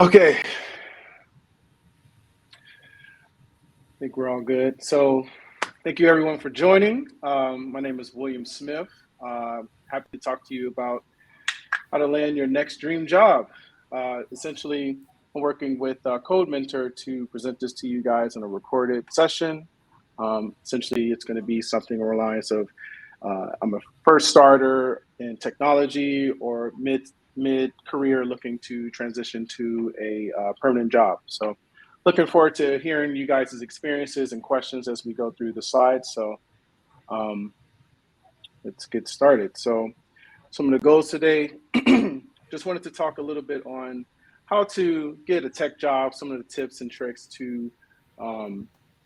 Okay, I think we're all good. So, thank you everyone for joining. My name is William Smith. Happy to talk to you about how to land your next dream job. Essentially, I'm working with Codementor to present this to you guys in a recorded session. Essentially, it's going to be something along the lines of I'm a first starter in technology or mid career looking to transition to a permanent job. So, looking forward to hearing you guys' experiences and questions as we go through the slides. So, um, let's get started. So, some of the goals today, just wanted to talk a little bit on how to get a tech job, some of the tips and tricks to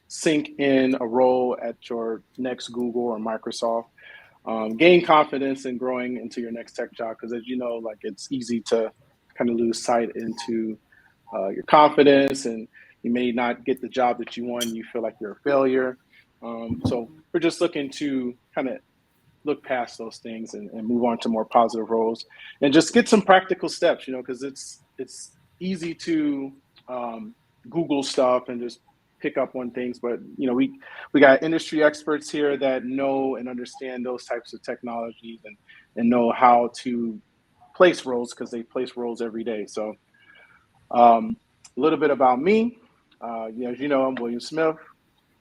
sink in a role at your next Google or Microsoft. Gain confidence in growing into your next tech job, because as you know, like it's easy to kind of lose sight into your confidence, and you may not get the job that you want and you feel like you're a failure. So we're just looking to kind of look past those things and move on to more positive roles and just get some practical steps, because it's easy to Google stuff and just pick up on things, but we got industry experts here that know and understand those types of technologies and know how to place roles, because they place roles every day. So a little bit about me. As you know, I'm William Smith.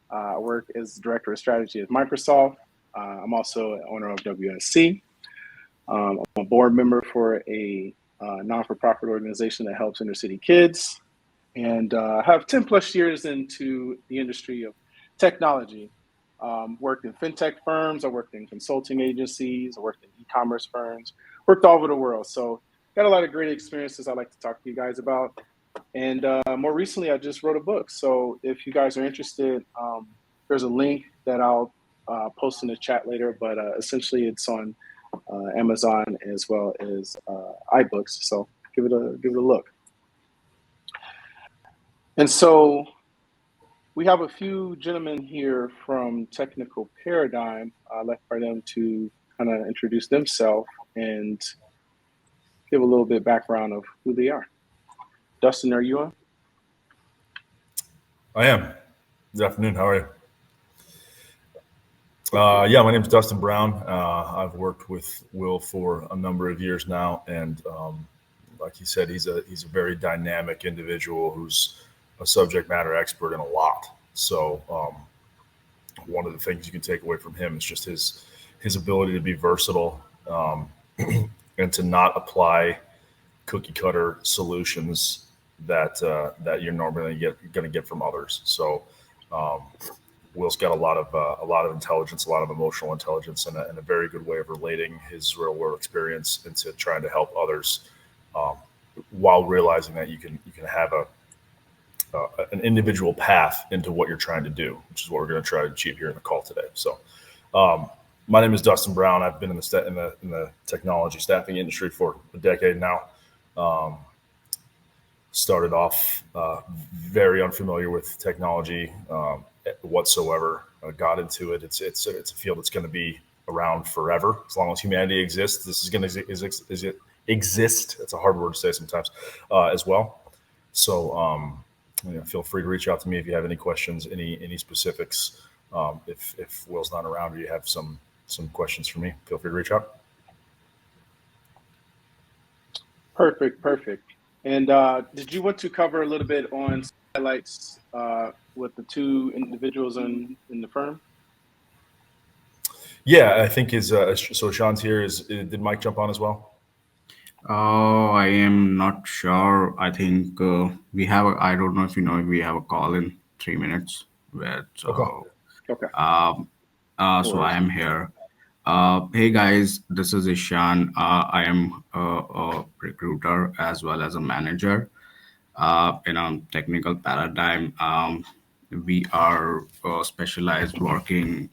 I work as director of strategy at Microsoft. I'm also an owner of WSC. I'm a board member for a non-for-profit organization that helps inner city kids, and have 10 plus years into the industry of technology. Worked in fintech firms, I worked in consulting agencies, I worked in e-commerce firms, worked all over the world. So got a lot of great experiences I'd like to talk to you guys about. And more recently, I just wrote a book. So if you guys are interested, there's a link that I'll post in the chat later. But essentially, it's on Amazon as well as iBooks. So give it a look. And so we have a few gentlemen here from Technical Paradigm. I'd like for them to kind of introduce themselves and give a little bit background of who they are. Dustin, are you on? I am. Good afternoon. How are you? Yeah, my name is Dustin Brown. I've worked with Will for a number of years now, and like he said, he's a very dynamic individual who's a subject matter expert in a lot. So one of the things you can take away from him is just his ability to be versatile and to not apply cookie cutter solutions that you're normally going to get from others. So Will's got a lot of intelligence, a lot of emotional intelligence, and a very good way of relating his real world experience into trying to help others, while realizing that you can have an individual path into what you're trying to do, which is what we're going to try to achieve here in the call today. So, my name is Dustin Brown. I've been in the technology staffing industry for a decade now. Started off very unfamiliar with technology whatsoever. Got into it. It's a field that's going to be around forever as long as humanity exists. This is going to exist. It's a hard word to say sometimes as well. So feel free to reach out to me if you have any questions, any specifics. If Will's not around or you have some questions for me, feel free to reach out. Perfect. And did you want to cover a little bit on highlights with the two individuals in the firm? Yeah, I think so Sean's here. Did Mike jump on as well? I am not sure. I think we have. I don't know if you know. We have a call in 3 minutes. Okay. So I am here. Hey guys, this is Ishan. I am a recruiter as well as a manager in a technical paradigm. We are specialized working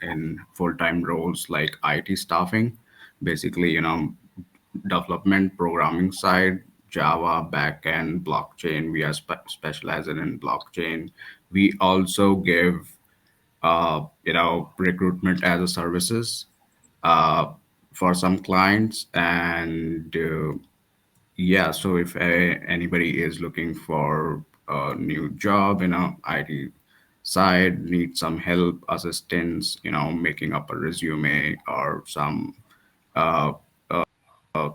in full-time roles like IT staffing, basically, development, programming side, Java, backend, blockchain. We are specializing in blockchain. We also give recruitment as a services for some clients, and Yeah, so if anybody is looking for a new job in a IT side, need some help, assistance, making up a resume or some uh,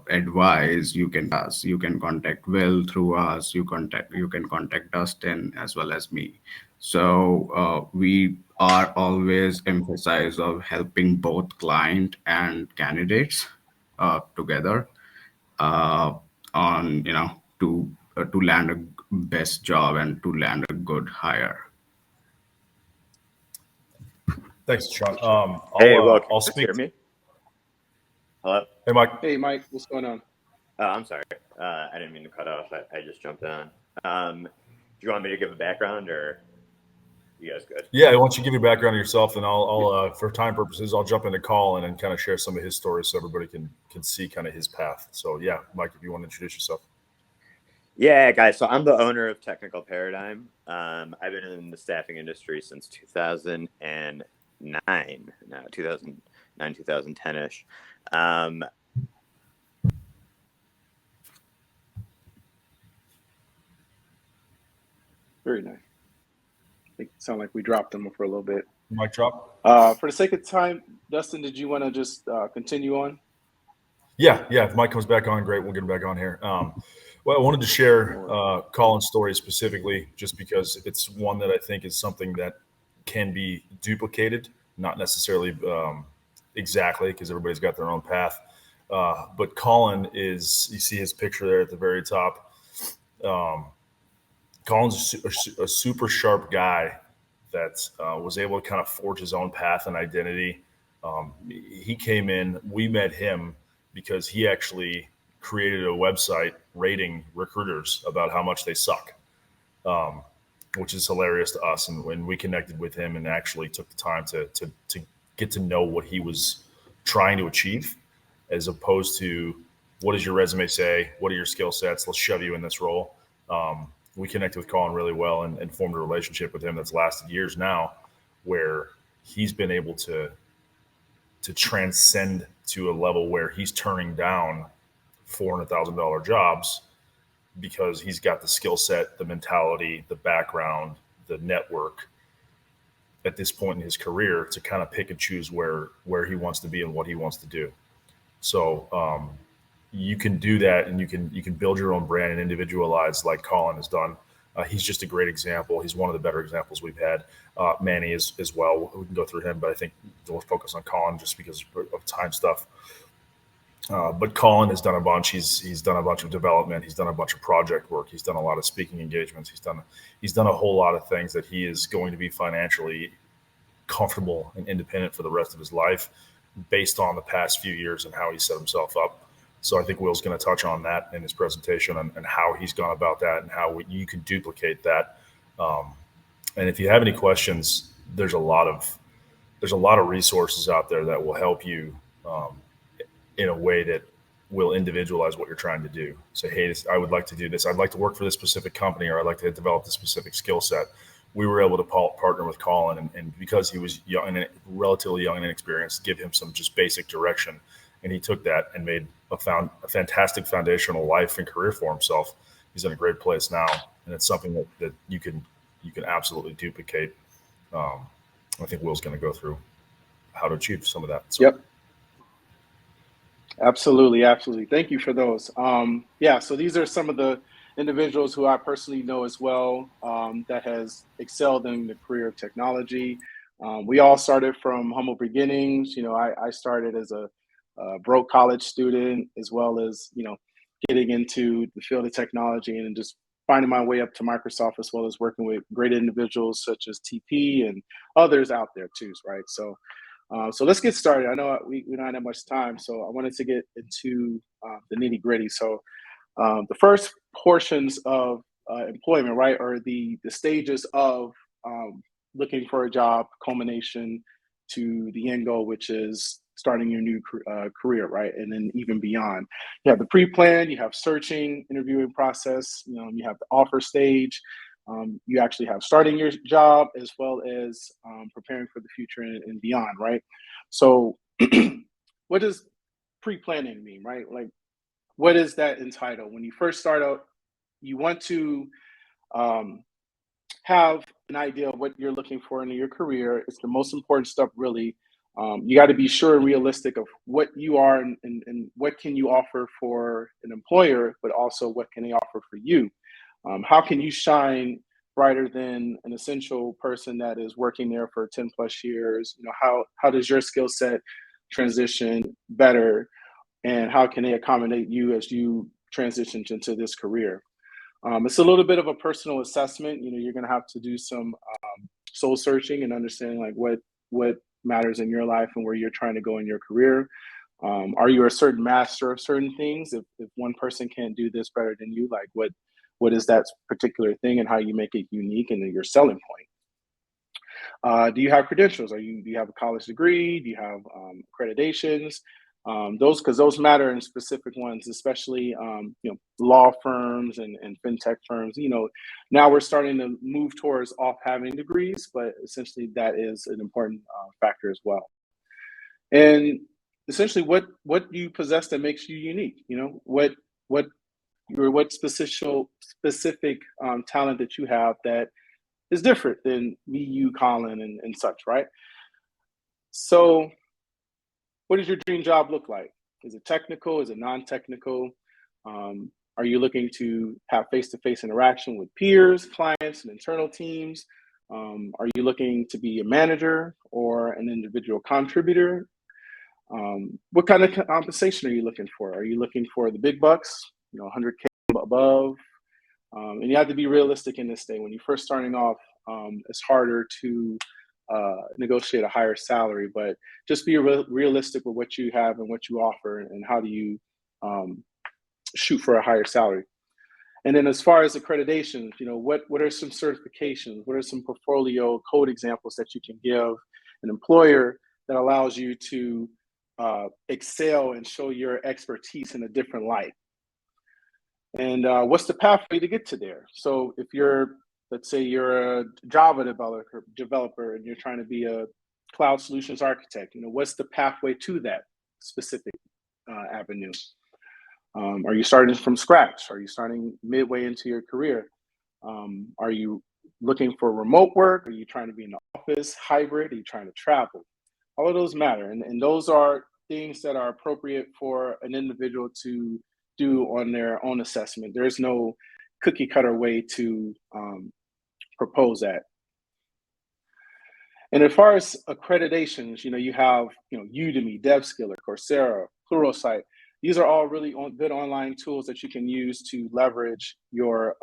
advice, you can contact Will through us. You can contact Dustin as well as me. So we are always emphasize of helping both client and candidates together uh, on to land a best job and to land a good hire. Thanks, Sean. Hey, well, can I'll you guys speak. hear me? Hello? Hey, Mike. Hey, Mike, what's going on? Oh, I'm sorry. I didn't mean to cut off. I just jumped on. Do you want me to give a background, or you guys good? Yeah, why don't you give your background on yourself, and I'll for time purposes, I'll jump into Colin and kind of share some of his stories so everybody can see kind of his path. So yeah, Mike, if you want to introduce yourself. Yeah, guys. So I'm the owner of Technical Paradigm. I've been in the staffing industry since 2009. No, 2009, 2010-ish. Very nice. I think it sounded like we dropped him for a little bit. Mike, drop. For the sake of time, Dustin, did you want to just continue on? Yeah. If Mike comes back on, great. We'll get him back on here. Well, I wanted to share Colin's story specifically just because it's one that I think is something that can be duplicated, not necessarily exactly because everybody's got their own path. But Colin is, you see his picture there at the very top. Colin's a super sharp guy that was able to kind of forge his own path and identity. He came in, we met him because he actually created a website rating recruiters about how much they suck, which is hilarious to us. And when we connected with him and actually took the time to get to know what he was trying to achieve, as opposed to what does your resume say? What are your skill sets? Let's shove you in this role. We connected with Colin really well and formed a relationship with him that's lasted years now, where he's been able to transcend to a level where he's turning down $400,000 jobs because he's got the skill set, the mentality, the background, the network at this point in his career to kind of pick and choose where he wants to be and what he wants to do. So you can do that, and you can build your own brand and individualize like Colin has done. He's just a great example. He's one of the better examples we've had. Manny is as well. We can go through him, but I think we'll focus on Colin just because of time stuff. But Colin has done a bunch. He's done a bunch of development. He's done a bunch of project work. He's done a lot of speaking engagements. He's done a whole lot of things that he is going to be financially comfortable and independent for the rest of his life, based on the past few years and how he set himself up. So I think Will's going to touch on that in his presentation and how he's gone about that and how you can duplicate that. And if you have any questions, there's a lot of resources out there that will help you in a way that will individualize what you're trying to do. Say, hey, I would like to do this. I'd like to work for this specific company, or I'd like to develop this specific skill set. We were able to partner with Colin, and because he was young and relatively young and inexperienced, give him some just basic direction. And he took that and made a fantastic foundational life and career for himself. He's in a great place now, and it's something that you can absolutely duplicate. I think Will's going to go through how to achieve some of that. So. Yep. Absolutely. Thank you for those. So these are some of the individuals who I personally know as well that has excelled in the career of technology. We all started from humble beginnings. I started as a broke college student, as well as, getting into the field of technology and just finding my way up to Microsoft, as well as working with great individuals such as TP and others out there too, right? So let's get started. I know we don't have much time, so I wanted to get into the nitty gritty. So the first portions of employment, right, are the stages of looking for a job, culmination to the end goal, which is starting your new career, right, and then even beyond. You have the pre-plan, you have searching, interviewing process, you have the offer stage. You actually have starting your job, as well as preparing for the future and beyond, right? So what does pre-planning mean, right? Like, what is that entitled? When you first start out, you want to have an idea of what you're looking for in your career. It's the most important stuff, really. You got to be sure and realistic of what you are and what can you offer for an employer, but also what can they offer for you. How can you shine brighter than an essential person that is working there for 10 plus years? You know, how does your skill set transition better, and how can they accommodate you as you transition into this career? It's a little bit of a personal assessment. You know, you're going to have to do some soul searching and understanding like what matters in your life and where you're trying to go in your career. Are you a certain master of certain things? If one person can't do this better than you, like what is that particular thing and how you make it unique and your selling point? Do you have credentials? Do you have a college degree? Do you have accreditations? Because those matter in specific ones, especially law firms and fintech firms. You know, now we're starting to move towards off having degrees, but essentially that is an important factor as well. And essentially, what do you possess that makes you unique? You know, what specific talent that you have that is different than me, you, Colin, and such, right? So what does your dream job look like? Is it technical? Is it non-technical? Are you looking to have face-to-face interaction with peers, clients, and internal teams? Are you looking to be a manager or an individual contributor? What kind of compensation are you looking for? Are you looking for the big bucks, 100K above? And you have to be realistic in this day. When you're first starting off, it's harder to negotiate a higher salary, but just be realistic with what you have and what you offer, and how do you shoot for a higher salary. And then as far as accreditations, what are some certifications? What are some portfolio code examples that you can give an employer that allows you to excel and show your expertise in a different light? And what's the pathway to get to there? So if let's say you're a Java developer and you're trying to be a cloud solutions architect, what's the pathway to that specific avenue? Are you starting from scratch? Are you starting midway into your career? Are you looking for remote work? Are you trying to be in the office, hybrid? Are you trying to travel? All of those matter. And those are things that are appropriate for an individual to do on their own assessment. There's no cookie cutter way to propose that. And as far as accreditations, you have Udemy, DevSkiller, Coursera, Pluralsight. These are all really good online tools that you can use to leverage your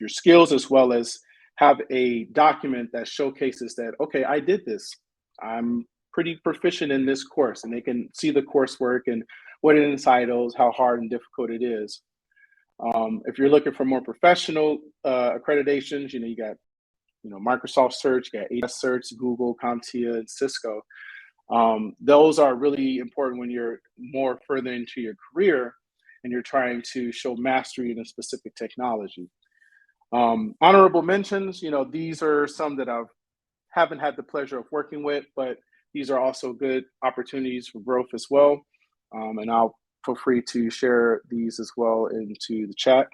skills, as well as have a document that showcases that, okay, I did this. I'm pretty proficient in this course, and they can see the coursework and what it entitles, how hard and difficult it is. If you're looking for more professional accreditations, you got Microsoft Search, you got AWS Search, Google, CompTIA, and Cisco. Those are really important when you're more further into your career and you're trying to show mastery in a specific technology. Honorable mentions, these are some that I haven't had the pleasure of working with, but these are also good opportunities for growth as well. And I'll feel free to share these as well into the chat.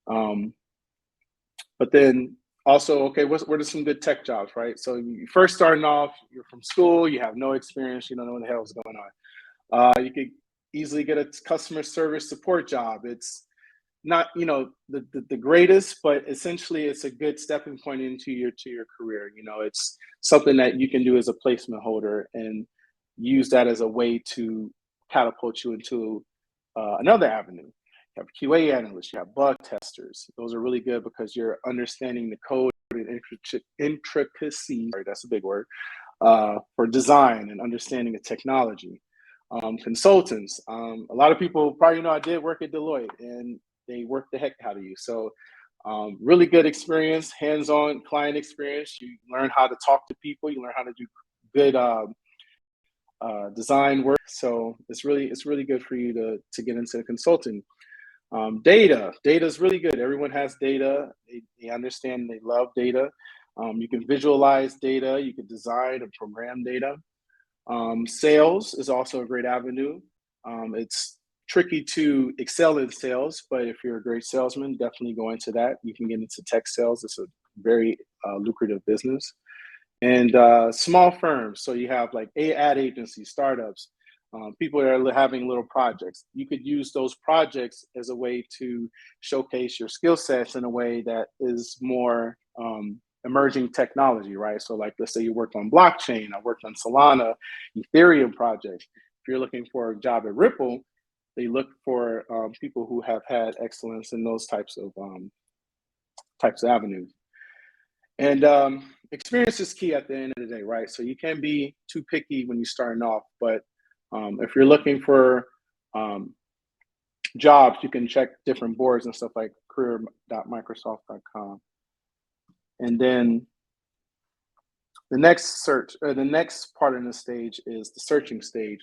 But then also, okay, what are some good tech jobs, right? So you first starting off, you're from school, you have no experience, you don't know what the hell is going on. You could easily get a customer service support job. It's not, the greatest, but essentially it's a good stepping point into your career. It's something that you can do as a placement holder and use that as a way to catapult you into another avenue. You have QA analysts, you have bug testers. Those are really good because you're understanding the code and intricacies, sorry, that's a big word, for design and understanding the technology. Consultants, a lot of people probably know I did work at Deloitte, and they work the heck out of you. So really good experience, hands-on client experience. You learn how to talk to people, you learn how to do good design work. So it's really good for you to get into consulting. Data is really good. Everyone has data. They understand, they love data. You can visualize data. You can design and program data. Sales is also a great avenue. It's tricky to excel in sales, but if you're a great salesman, definitely go into that. You can get into tech sales. It's a very lucrative business. And small firms. So you have like ad agencies, startups, people that are having little projects. You could use those projects as a way to showcase your skill sets in a way that is more emerging technology, right? So like, let's say you worked on blockchain, I worked on Solana, Ethereum projects. If you're looking for a job at Ripple, they look for people who have had excellence in those types of avenues. And experience is key at the end of the day, right? So you can't be too picky when you're starting off, but if you're looking for jobs, you can check different boards and stuff like career.microsoft.com. And then the next part in the stage is the searching stage.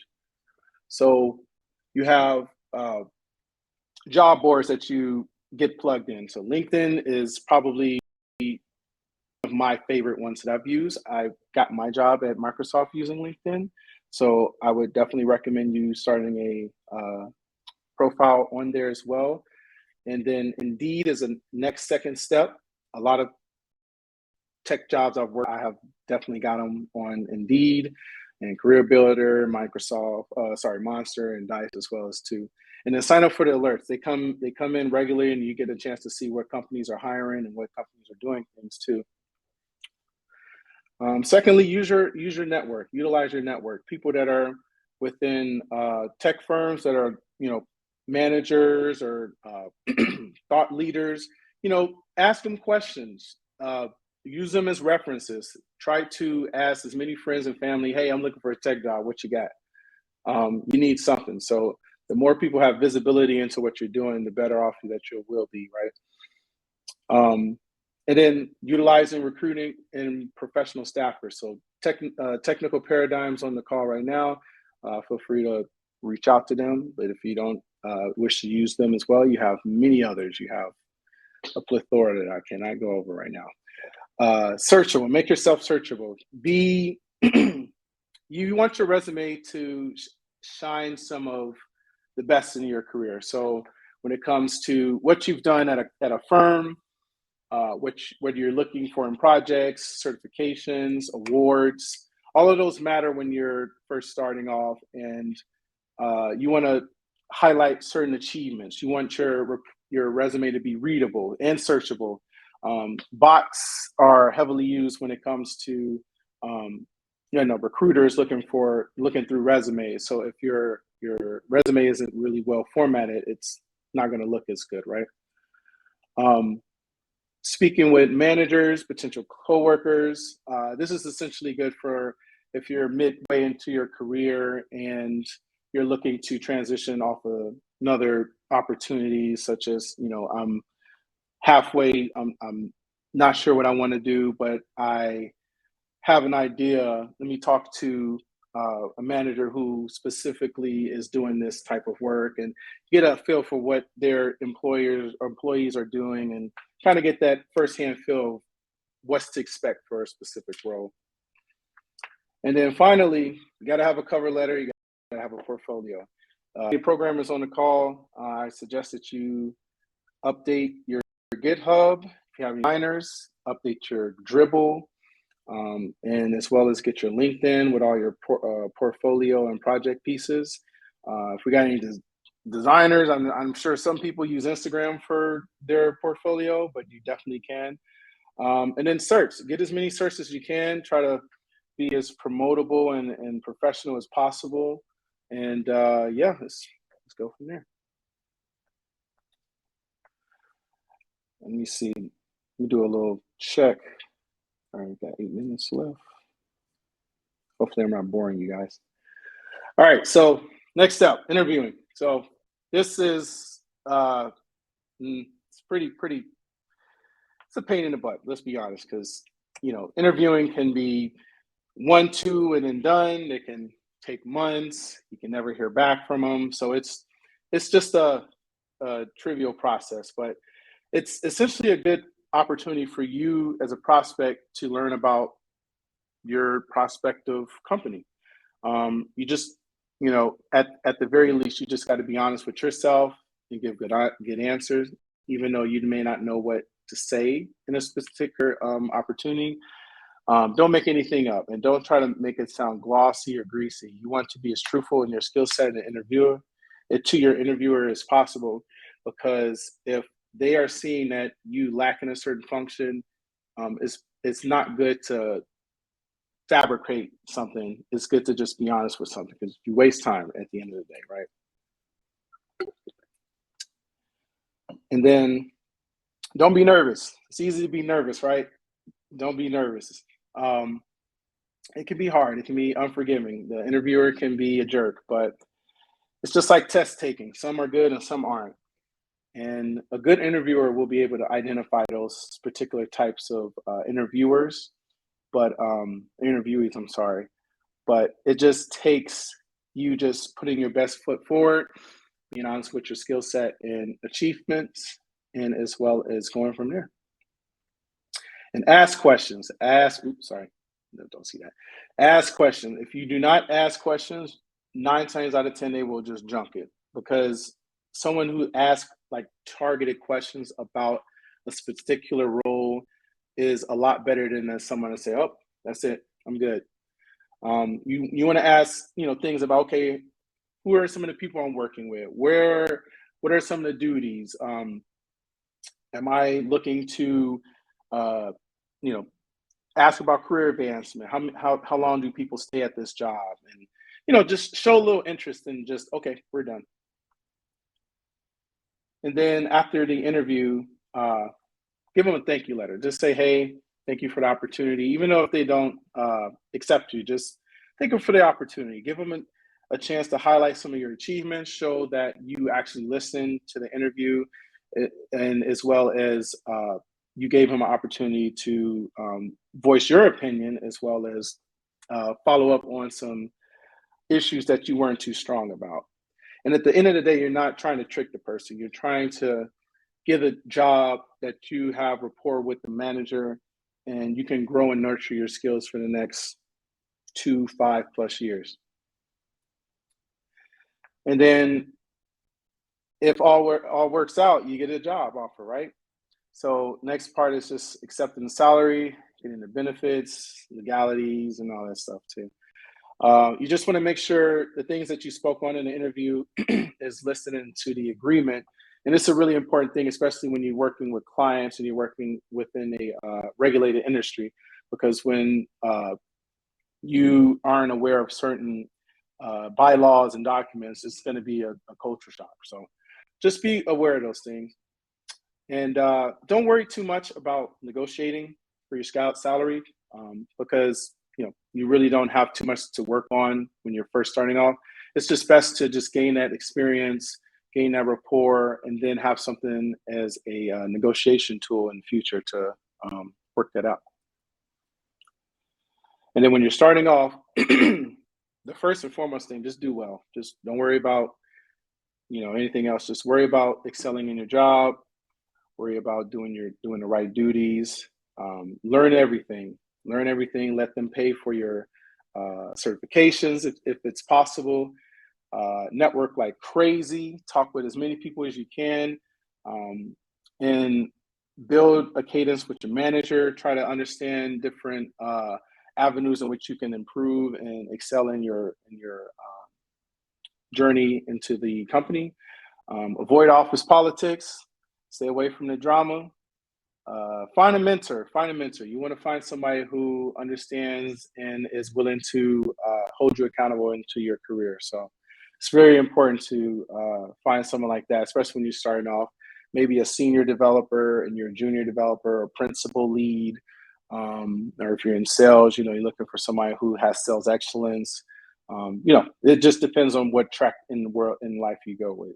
So you have job boards that you get plugged in. So LinkedIn is probably of my favorite ones that I've used. I got my job at Microsoft using LinkedIn. So I would definitely recommend you starting a profile on there as well. And then Indeed is a second step. A lot of tech jobs I've worked, I have definitely got them on Indeed and Career Builder, Monster and Dice as well as too. And then sign up for the alerts. They come in regularly, and you get a chance to see what companies are hiring and what companies are doing things too. Secondly, use your network. Utilize your network. People that are within tech firms that are managers or thought leaders. Ask them questions. Use them as references. Try to ask as many friends and family, hey, I'm looking for a tech job. What you got? You need something. So the more people have visibility into what you're doing, the better off that you will be, right? And then utilizing recruiting and professional staffers. So technical paradigms on the call right now. Feel free to reach out to them. But if you don't wish to use them as well, you have many others. You have a plethora that I cannot go over right now. Searchable. Make yourself searchable. You want your resume to shine some of the best in your career. So when it comes to what you've done at a firm, whether you're looking for in projects, certifications, awards, all of those matter when you're first starting off, and you want to highlight certain achievements. You want your resume to be readable and searchable. Bots are heavily used when it comes to recruiters looking through resumes. So if your resume isn't really well formatted, it's not going to look as good, right? Speaking with managers, potential coworkers, this is essentially good for if you're midway into your career and you're looking to transition off of another opportunity, such as, I'm halfway, I'm not sure what I want to do, but I have an idea. Let me talk to a manager who specifically is doing this type of work and get a feel for what their employees are doing, and kind of get that firsthand feel of what's to expect for a specific role. And then finally, you got to have a cover letter. You got to have a portfolio. Programmers on the call, I suggest that you update your GitHub. If you have designers, update your Dribble, and as well as get your LinkedIn with all your portfolio and project pieces. If we got any designers, I'm sure some people use Instagram for their portfolio, but you definitely can. And then search. Get as many certs as you can. Try to be as promotable and professional as possible. And let's go from there. Let me see. Let me do a little check. All right, got 8 minutes left. Hopefully I'm not boring you guys. All right, so next up, interviewing. So this is it's pretty it's a pain in the butt, let's be honest, because interviewing can be 1, 2 and then done. It can take months. You can never hear back from them. So it's just a trivial process, but it's essentially a good opportunity for you as a prospect to learn about your prospective company. You just at the very least, you just got to be honest with yourself and give good answers, even though you may not know what to say in a particular opportunity. Don't make anything up, and don't try to make it sound glossy or greasy. You want to be as truthful in your skill set and to your interviewer as possible, because if they are seeing that you lack in a certain function, it's not good to fabricate something. It's good to just be honest with something, because you waste time at the end of the day, right? And then don't be nervous. It's easy to be nervous, right? Don't be nervous. It can be hard. It can be unforgiving. The interviewer can be a jerk, but it's just like test taking. Some are good and some aren't. And a good interviewer will be able to identify those particular types of interviewees, I'm sorry. But it just takes you just putting your best foot forward, being honest with your skill set and achievements, and as well as going from there. And ask questions. Don't see that. Ask questions. If you do not ask questions, 9 times out of 10, they will just junk it, because someone who asks like targeted questions about a particular role is a lot better than someone to say, "Oh, that's it, I'm good." You want to ask, things about, okay, who are some of the people I'm working with? What are some of the duties? Am I looking to, ask about career advancement? How long do people stay at this job? And, just show a little interest in just, okay, we're done. And then after the interview, give them a thank you letter. Just say, hey, thank you for the opportunity. Even though if they don't accept you, just thank them for the opportunity. Give them a chance to highlight some of your achievements, show that you actually listened to the interview, and as well as you gave them an opportunity to voice your opinion, as well as follow up on some issues that you weren't too strong about. And at the end of the day, you're not trying to trick the person. You're trying to give a job that you have rapport with the manager, and you can grow and nurture your skills for the next 2, 5+ years. And then if all works out, you get a job offer, right? So next part is just accepting the salary, getting the benefits, legalities, and all that stuff too. You just want to make sure the things that you spoke on in the interview is listed into the agreement. And it's a really important thing, especially when you're working with clients and you're working within a regulated industry, because when you aren't aware of certain bylaws and documents, it's going to be a culture shock. So just be aware of those things. And don't worry too much about negotiating for your scout salary, because you really don't have too much to work on when you're first starting off. It's just best to just gain that experience, gain that rapport, and then have something as a negotiation tool in the future to work that out. And then when you're starting off, the first and foremost thing, just do well. Just don't worry about anything else. Just worry about excelling in your job. Worry about doing the right duties. Learn everything. Let them pay for your certifications if it's possible. Network like crazy. Talk with as many people as you can, and build a cadence with your manager. Try to understand different avenues in which you can improve and excel in your journey into the company. Avoid office politics. Stay away from the drama. Find a mentor. You want to find somebody who understands and is willing to hold you accountable into your career. So it's very important to find someone like that, especially when you're starting off. Maybe a senior developer and you're a junior developer, or principal lead, or if you're in sales, you're looking for somebody who has sales excellence. It just depends on what track in life you go with.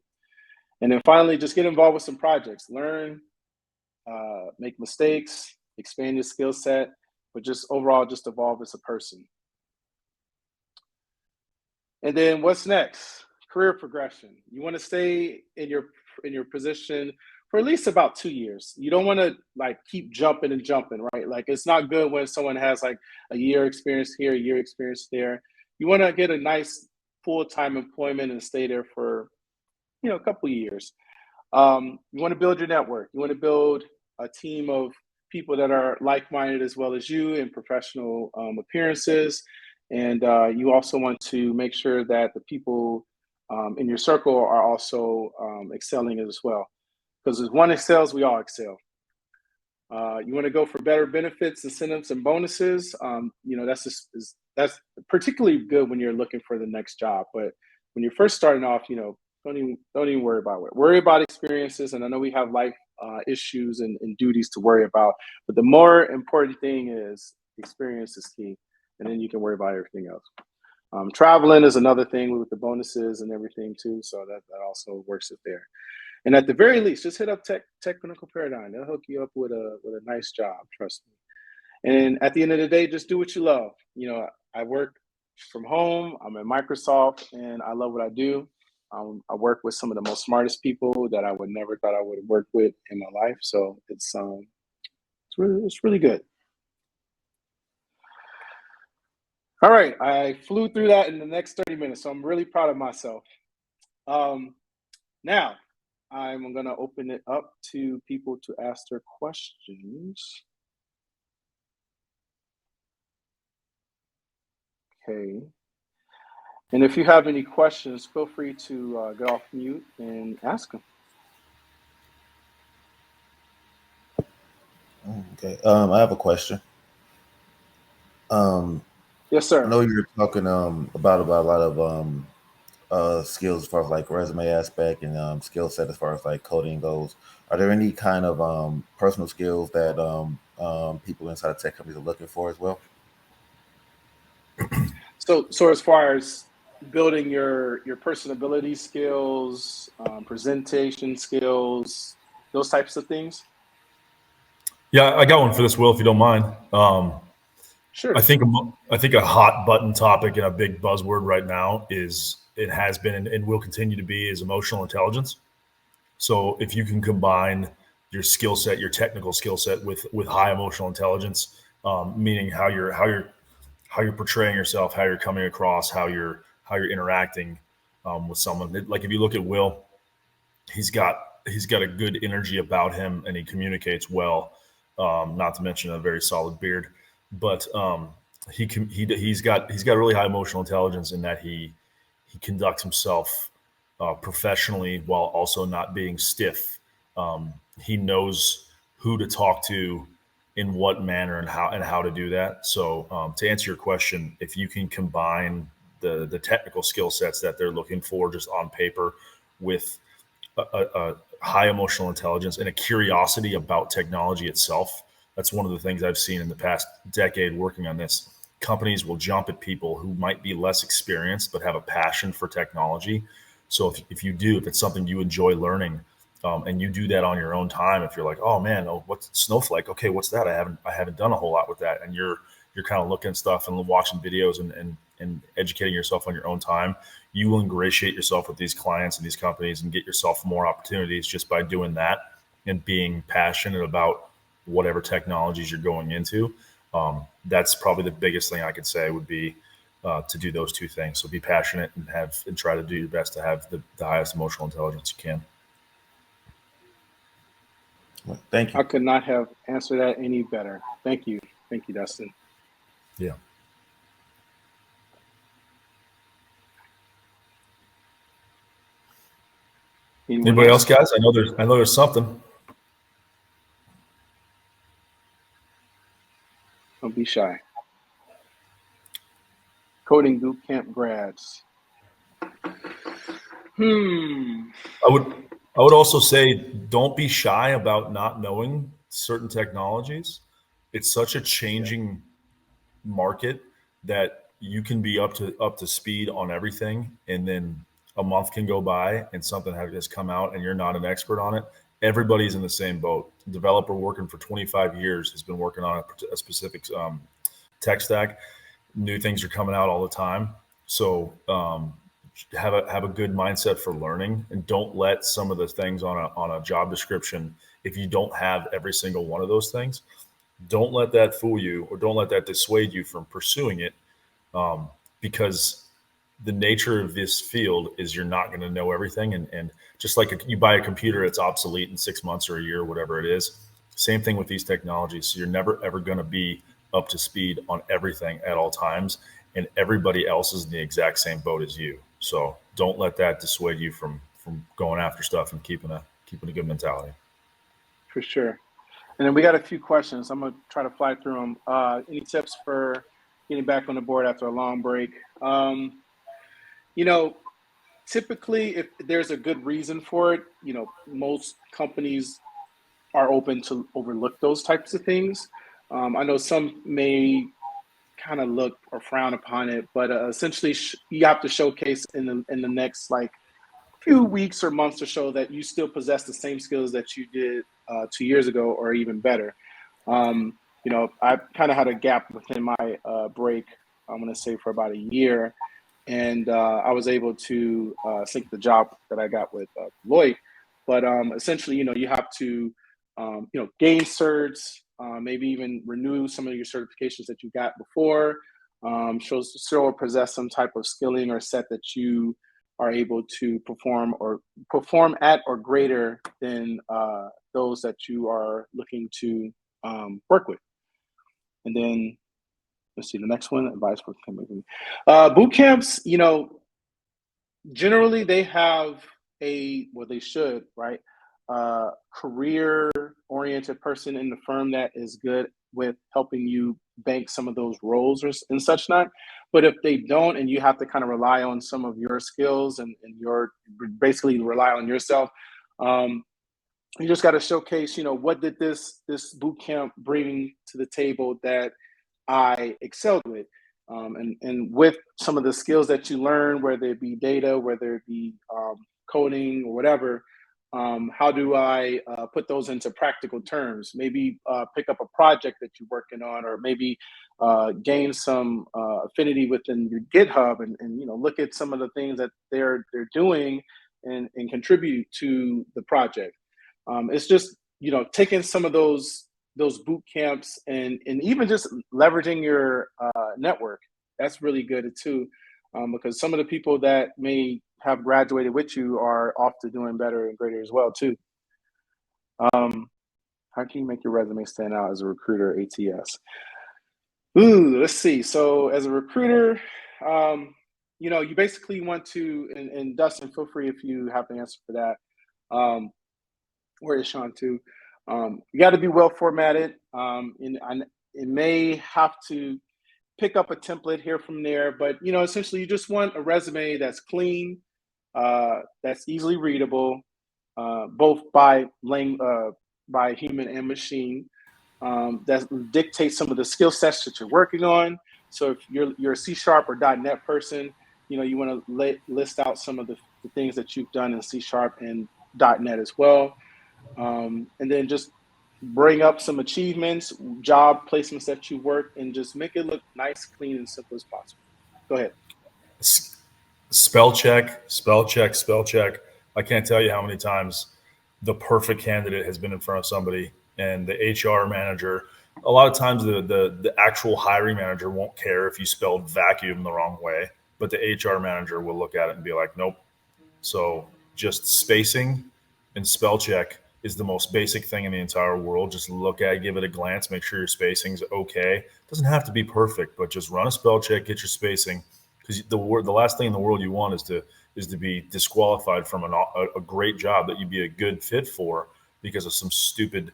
And then finally, just get involved with some projects. Learn, make mistakes, expand your skill set, but just overall, just evolve as a person. And then what's next? Career progression. You want to stay in your position for at least about 2 years. You don't want to keep jumping, right? Like, it's not good when someone has like a year experience here, a year experience there. You want to get a nice full-time employment and stay there for, a couple of years. You want to build your network. You want to build a team of people that are like-minded as well as you in professional appearances. And you also want to make sure that the people in your circle are also excelling as well. Because as one excels, we all excel. You want to go for better benefits, incentives, and bonuses. That's particularly good when you're looking for the next job. But when you're first starting off, don't even worry about it. Worry about experiences, and I know we have life issues and duties to worry about. But the more important thing is experience is key, and then you can worry about everything else. Traveling is another thing with the bonuses and everything too, so that also works it there. And at the very least, just hit up Technical Paradigm. They'll hook you up with a nice job, trust me. And at the end of the day, just do what you love. I work from home. I'm at Microsoft, and I love what I do. I work with some of the most smartest people that I would never thought I would work with in my life. So it's really good. All right, I flew through that in the next 30 minutes, so I'm really proud of myself. Now, I'm going to open it up to people to ask their questions. Okay. And if you have any questions, feel free to get off mute and ask them. Okay. I have a question. Yes, sir. I know you're talking about a lot of skills as far as like resume aspect and skill set as far as like coding goes. Are there any kind of personal skills that people inside of tech companies are looking for as well? So as far as building your personability skills, presentation skills, those types of things? Yeah, I got one for this, Will, if you don't mind. Sure. I think a hot button topic and a big buzzword right now has been and will continue to be is emotional intelligence. So if you can combine your skill set, your technical skill set with high emotional intelligence, meaning how you're portraying yourself, how you're coming across, how you're interacting with someone. Like if you look at Will, he's got a good energy about him and he communicates well. Not to mention a very solid beard, but he's got really high emotional intelligence in that he conducts himself professionally while also not being stiff. He knows who to talk to in what manner and how to do that. So to answer your question, if you can combine the technical skill sets that they're looking for just on paper with a high emotional intelligence and a curiosity about technology itself. That's one of the things I've seen in the past decade working on this. Companies will jump at people who might be less experienced but have a passion for technology. So if it's something you enjoy learning, and you do that on your own time, if you're like, oh man, what's Snowflake? Okay, what's that? I haven't done a whole lot with that, and you're kind of looking at stuff and watching videos and educating yourself on your own time, you will ingratiate yourself with these clients and these companies and get yourself more opportunities just by doing that and being passionate about whatever technologies you're going into. That's probably the biggest thing I could say would be to do those two things. So be passionate and try to do your best to have the highest emotional intelligence you can. Well, thank you. I could not have answered that any better. Thank you, Dustin. Yeah. Anybody else, guys? I know there's something. Don't be shy. Coding boot camp grads. I would also say don't be shy about not knowing certain technologies. It's such a changing market that you can be up to speed on everything, and then a month can go by and something has come out and you're not an expert on it. Everybody's in the same boat. A developer working for 25 years has been working on a specific tech stack. New things are coming out all the time. So have a good mindset for learning, and don't let some of the things on a job description, if you don't have every single one of those things, don't let that fool you or don't let that dissuade you from pursuing it, because the nature of this field is you're not going to know everything. And just like you buy a computer, it's obsolete in 6 months or a year, whatever it is. Same thing with these technologies. So you're never, ever going to be up to speed on everything at all times. And everybody else is in the exact same boat as you. So don't let that dissuade you from going after stuff and keeping a good mentality. For sure. And then we got a few questions. I'm going to try to fly through them. Any tips for getting back on the board after a long break? Typically, if there's a good reason for it, most companies are open to overlook those types of things. I know some may kind of look or frown upon it, but essentially you have to showcase in the next few weeks or months to show that you still possess the same skills that you did 2 years ago or even better. I kind of had a gap within my break, I'm going to say for about a year. And I was able to sync the job that I got with Deloitte. But essentially, you have to, gain certs, maybe even renew some of your certifications that you got before, show or possess some type of skilling or set that you are able to perform at or greater than those that you are looking to work with. And then let's see the next one, advice for boot camps. Generally they have they should, right? Career oriented person in the firm that is good with helping you bank some of those roles and such not. But if they don't, and you have to kind of rely on some of your skills and your basically rely on yourself, you just got to showcase, what did this boot camp bring to the table that I excelled with, and with some of the skills that you learn, whether it be data, whether it be coding or whatever. How do I put those into practical terms? Maybe pick up a project that you're working on, or maybe gain some affinity within your GitHub, and look at some of the things that they're doing and contribute to the project. It's just taking some of those boot camps and even just leveraging your network. That's really good too, because some of the people that may have graduated with you are off to doing better and greater as well too. How can you make your resume stand out as a recruiter ATS? Let's see. So as a recruiter, you basically want to, and Dustin, feel free if you have the answer for that. Where is Sean too? You got to be well formatted. It may have to pick up a template here from there, but essentially you just want a resume that's clean, that's easily readable, both by human and machine, that dictates some of the skill sets that you're working on. So if you're a C# or .NET person, you want to list out some of the things that you've done in C# and .NET as well. And then just bring up some achievements, job placements that you worked, and just make it look nice, clean, and simple as possible. Go ahead. Spell check. I can't tell you how many times the perfect candidate has been in front of somebody and the HR manager, a lot of times the actual hiring manager won't care if you spelled vacuum the wrong way, but the HR manager will look at it and be like, nope. So just spacing and spell check is the most basic thing in the entire world. Just look at it, give it a glance, make sure your spacing's okay. It doesn't have to be perfect, but just run a spell check, get your spacing, because the last thing in the world you want is to be disqualified from a great job that you'd be a good fit for because of some stupid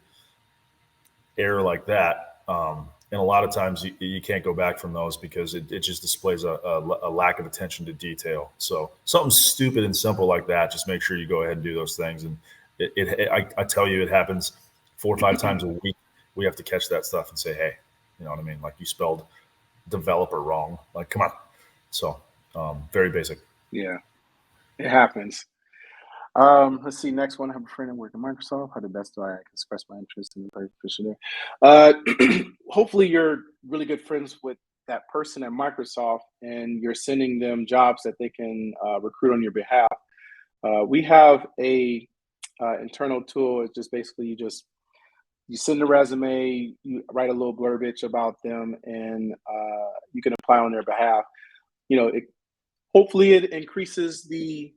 error like that. And a lot of times you can't go back from those because it just displays a lack of attention to detail. So something stupid and simple like that, just make sure you go ahead and do those things. And I tell you, it happens 4 or 5 times a week. We have to catch that stuff and say, hey, you know what I mean? Like, you spelled developer wrong. Like, come on. So very basic. Yeah, it happens. Let's see. Next one. I have a friend that works at Microsoft. How the best do I express my interest in the position there? Hopefully, you're really good friends with that person at Microsoft, and you're sending them jobs that they can recruit on your behalf. We have a internal tool. It's just basically you send a resume, you write a little blurbage about them, and you can apply on their behalf. hopefully it increases the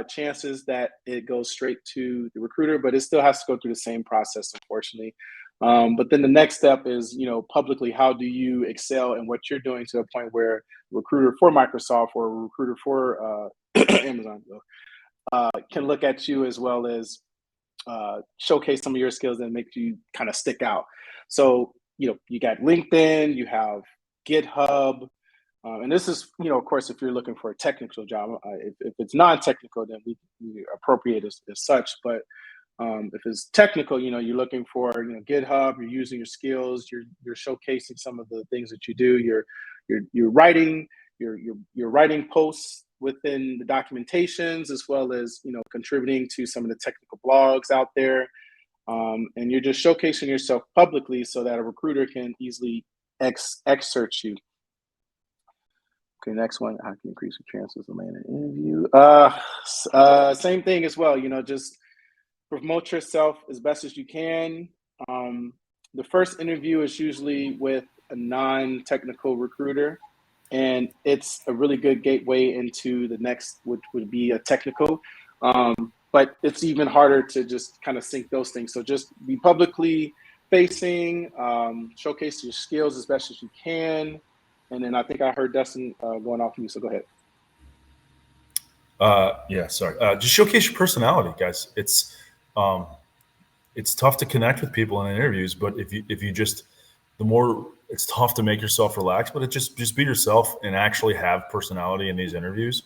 chances that it goes straight to the recruiter, but it still has to go through the same process, unfortunately. But then the next step is, publicly, how do you excel in what you're doing to a point where a recruiter for Microsoft or a recruiter for Amazon can look at you, as well as showcase some of your skills and make you kind of stick out. So, you got LinkedIn, you have GitHub, and this is, of course, if you're looking for a technical job. If it's non-technical, then we appropriate as such. But if it's technical, you're looking for, GitHub. You're using your skills. You're showcasing some of the things that you do. You're writing. You're writing posts within the documentations, as well as contributing to some of the technical blogs out there. And you're just showcasing yourself publicly so that a recruiter can easily excerpt you. Okay, next one. How can you increase your chances of landing an interview? Same thing as well. Just promote yourself as best as you can. The first interview is usually with a non-technical recruiter, and it's a really good gateway into the next, which would be a technical. But it's even harder to just kind of sync those things. So just be publicly facing, showcase your skills as best as you can. And then I think I heard Dustin going off mute, so go ahead. Yeah, sorry. Just showcase your personality, guys. It's tough to connect with people in interviews, but if you just, the more, it's tough to make yourself relax, but just be yourself and actually have personality in these interviews.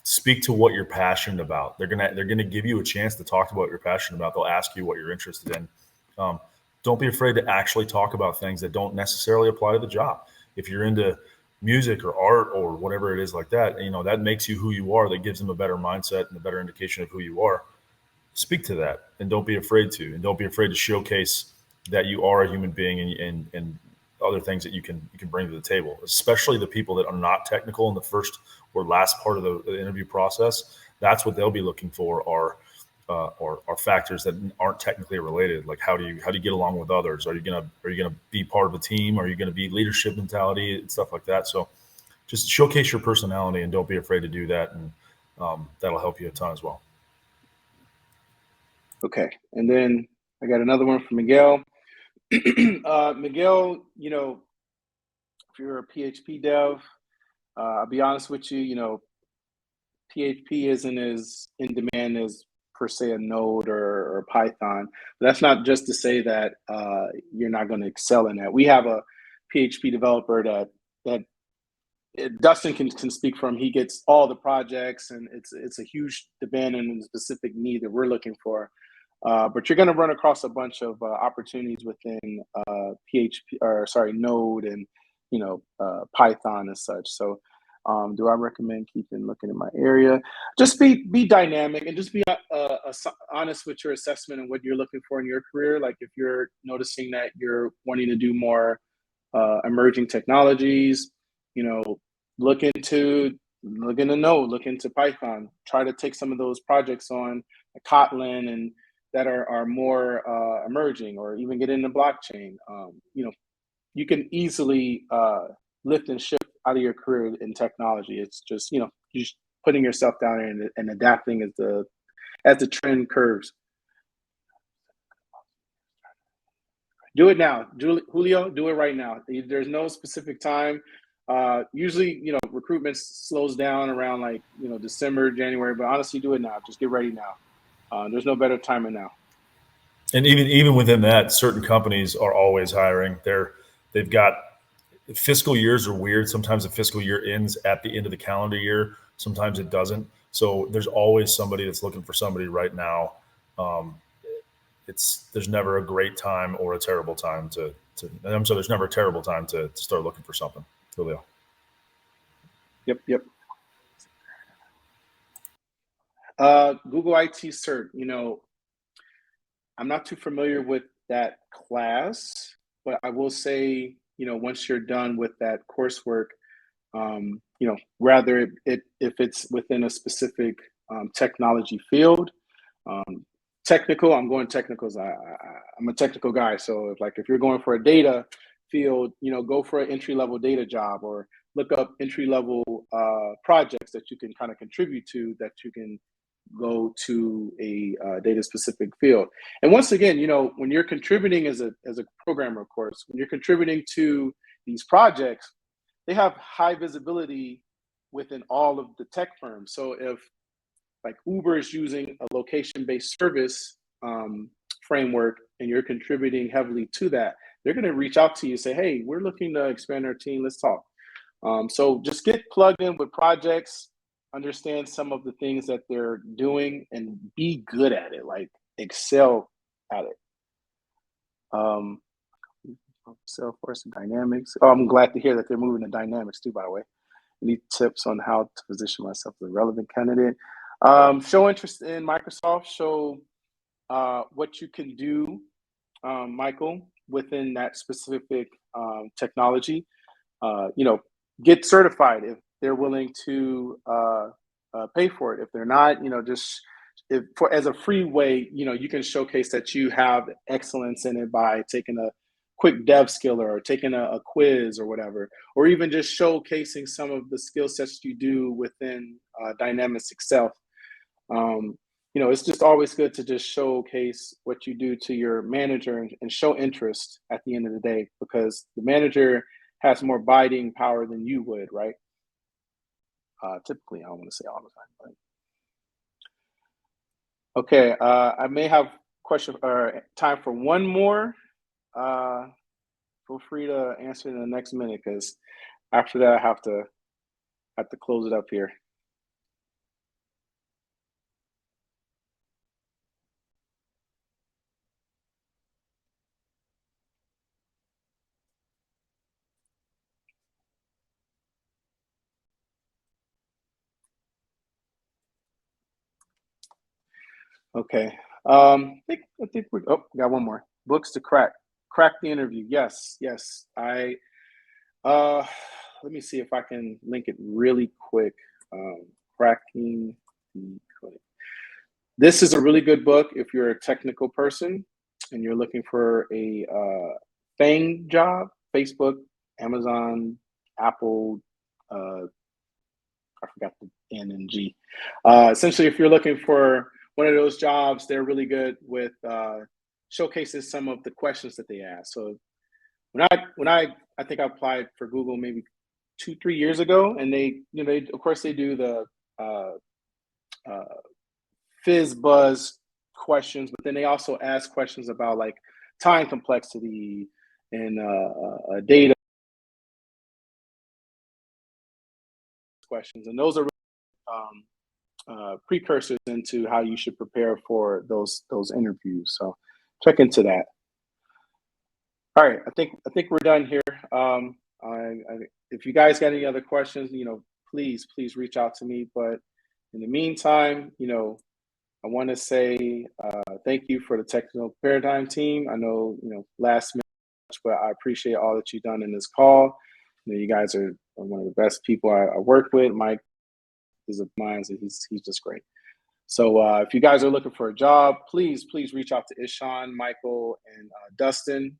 Speak to what you're passionate about. They're gonna give you a chance to talk about what you're passionate about. They'll ask you what you're interested in. Don't be afraid to actually talk about things that don't necessarily apply to the job. If you're into music or art or whatever it is like that, that makes you who you are. That gives them a better mindset and a better indication of who you are. Speak to that, and don't be afraid to, and don't be afraid to showcase that you are a human being and other things that you can bring to the table, especially the people that are not technical in the first or last part of the interview process. That's what they'll be looking for are factors that aren't technically related. Like how do you get along with others? Are you gonna be part of a team? Are you gonna be leadership mentality and stuff like that? So just showcase your personality and don't be afraid to do that, and that'll help you a ton as well. Okay, and then I got another one from Miguel. Miguel, if you're a PHP dev, I'll be honest with you, PHP isn't as in demand as per se a Node or Python. But that's not just to say that you're not going to excel in that. We have a PHP developer that Dustin can speak from. He gets all the projects, and it's a huge demand and a specific need that we're looking for. But you're going to run across a bunch of opportunities within Node and Python and such. So, do I recommend keeping looking in my area? Just be dynamic and just be honest with your assessment and what you're looking for in your career. Like if you're noticing that you're wanting to do more emerging technologies, look into Node, look into Python. Try to take some of those projects on Kotlin and that are more emerging, or even get into blockchain. You can easily lift and shift out of your career in technology. It's just, just putting yourself down there and adapting as the trend curves. Do it now, Julio. Do it right now. There's no specific time. Usually, recruitment slows down around December, January. But honestly, do it now. Just get ready now. There's no better time than now. And even within that, certain companies are always hiring. They've got fiscal years are weird. Sometimes the fiscal year ends at the end of the calendar year. Sometimes it doesn't. So there's always somebody that's looking for somebody right now. There's never a great time or a terrible time there's never a terrible time to start looking for something. Julio. Yep. Google IT Cert, I'm not too familiar with that class, but I will say, once you're done with that coursework, rather if it's within a specific technology field, technical, I'm going technicals. I'm a technical guy. So if you're going for a data field, go for an entry-level data job or look up entry-level projects that you can kind of contribute to, that you can go to a data-specific field. And once again, you know, when you're contributing as a programmer, of course, when you're contributing to these projects, they have high visibility within all of the tech firms. So if like Uber is using a location-based service framework and you're contributing heavily to that, they're going to reach out to you and say, hey, we're looking to expand our team, let's talk. So just get plugged in with projects, understand some of the things that they're doing, and be good at it, like excel at it. Salesforce and Dynamics. Oh, I'm glad to hear that they're moving to Dynamics too, by the way. Any tips on how to position myself as a relevant candidate? Show interest in Microsoft. Show what you can do, Michael, within that specific technology. You know, get certified if they're willing to pay for it. If they're not, you know, just as a free way, you know, you can showcase that you have excellence in it by taking a quick dev skill or taking a quiz or whatever, or even just showcasing some of the skill sets you do within Dynamics itself. You know, it's just always good to just showcase what you do to your manager and show interest at the end of the day, because the manager has more biting power than you would, right? Typically, I don't want to say all the time, but okay. I may have question or time for one more. Feel free to answer in the next minute, because after that I have to close it up here. Okay. I think we got one more. Books to crack the interview. Yes. I let me see if I can link it really quick. Cracking the code. This is a really good book if you're a technical person and you're looking for a FANG job. Facebook, Amazon, Apple, I forgot the N and G. Essentially, if you're looking for one of those jobs, they're really good with showcases some of the questions that they ask. So when I think I applied for Google maybe 2-3 years ago, and they of course they do the fizz buzz questions, but then they also ask questions about like time complexity and data questions, and those are precursors into how you should prepare for those interviews. So check into that. All right, I think we're done here. If you guys got any other questions, you know, please reach out to me. But in the meantime, you know, I want to say thank you for the Technical Paradigm team. I know, you know, last minute, but I appreciate all that you've done in this call. You know, you guys are one of the best people I work with. Mike is of mine, and he's just great. So if you guys are looking for a job, please reach out to Ishan, Michael, and Dustin.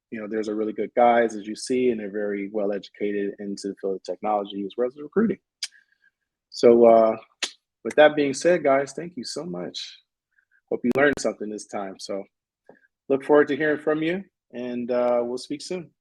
You know, there's a really good guys, as you see, and they're very well educated into the field of technology as well as recruiting. So with that being said, guys, thank you so much. Hope you learned something this time. So look forward to hearing from you, and we'll speak soon.